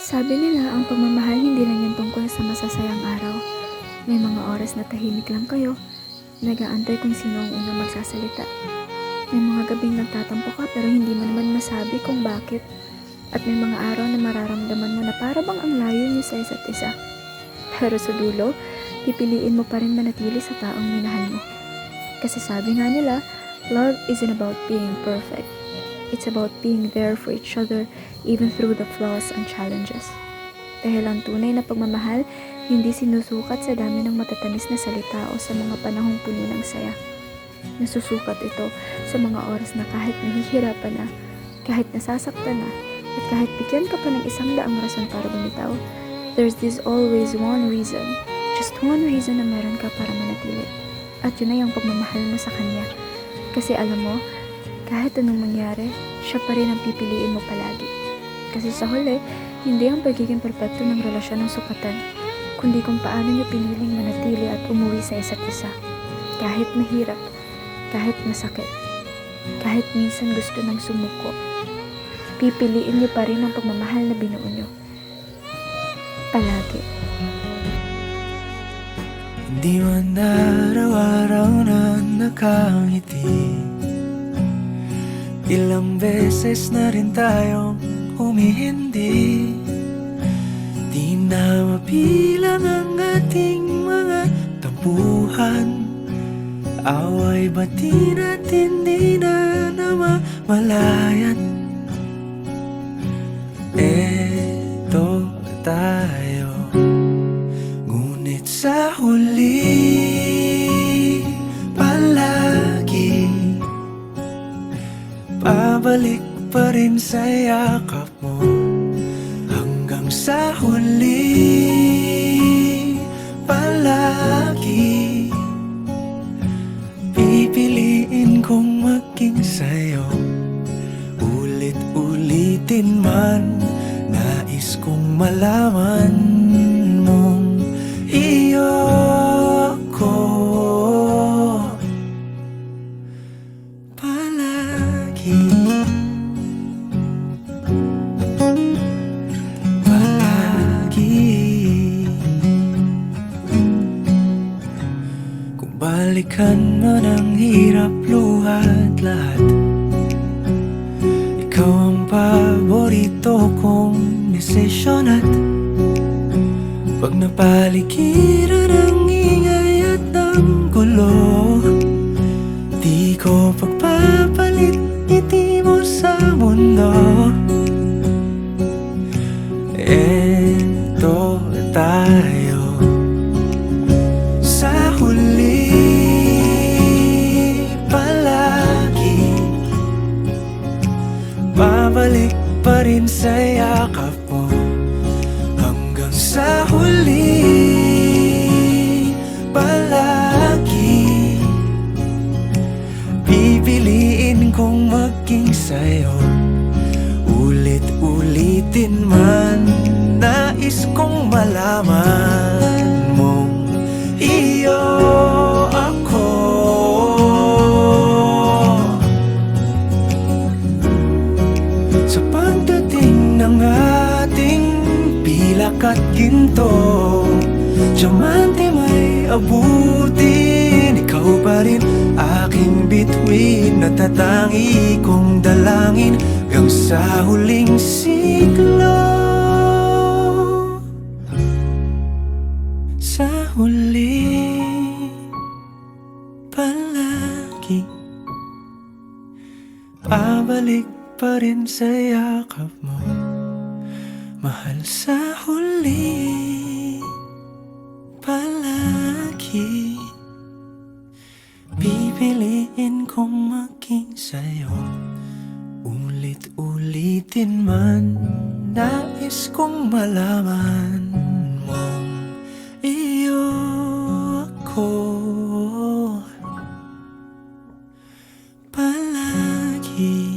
Sabi nila ang pagmamahal hindi lang yan tungkol sa masasayang araw. May mga oras na tahimik lang kayo, nag-aantay kung sino ang unang magsasalita. May mga gabing nagtatampo ka pero hindi mo naman masabi kung bakit. At may mga araw na mararamdaman mo na para bang ang layo niyo sa isa't isa. Pero sa dulo, pipiliin mo pa rin manatili sa taong minahal mo. Kasi sabi nga nila, love isn't about being perfect. It's about being there for each other even through the flaws and challenges. Dahil ang tunay na pagmamahal, hindi sinusukat sa dami ng matatamis na salita o sa mga panahong puno ng saya. Nasusukat ito sa mga oras na kahit nahihirapan na, kahit nasasaktan na, at kahit bigyan ka pa ng 100 rason para bumitaw, there's this always one reason, just one reason na meron ka para manatili. At yun na yung pagmamahal mo sa kanya. Kasi alam mo, kahit anong mangyari, siya pa rin ang pipiliin mo palagi. Kasi sa huli, hindi ang pagiging perpekto ng relasyon ng sukatan, kundi kung paano niyo piniling manatili at umuwi sa isa't isa. Kahit mahirap, kahit masakit, kahit minsan gusto ng sumuko, pipiliin niyo pa rin ang pagmamahal na binuo niyo. Palagi. Di man araw-araw na nakangiti, ilang beses na rin tayong humihindi. Di na mabilang ang ating mga tampuhan, away bati natin di na namamalayan. Eto tayo, ngunit sa huli palagi pabalik pa rin sa yakap mo. Hanggang sa huli palagi pipiliin kong maging sa'yo. Ulit-ulitin man, nais kong malaman mong iyo ko palagi. Kung balikan man ang hirap, luhat lahat, ikaw ang paborito kong desisyon. At pag napaligiran ang ingay at ang gulo, di ko pagpapalit ngiti mo sa mundo. Eto tayo, sa huli palagi babalik pa rin sa yakap mo. Hanggang sa huli palagi pipiliin kong maging sa'yo. Ulit-ulitin man, nais kong malaman mong iyo ako. Sa pagdating ng ating pilak at ginto, diamante may abutin, ikaw pa rin aking bituin, natatangi kong dalangin hanggang sa huling siglo. Sa huli palagi pabalik pa rin sa yakap mo, mahal. Sa huli palagi pipiliin kong maging sa'yo. Ulit-ulitin man, nais kong malaman mong iyo ako palagi.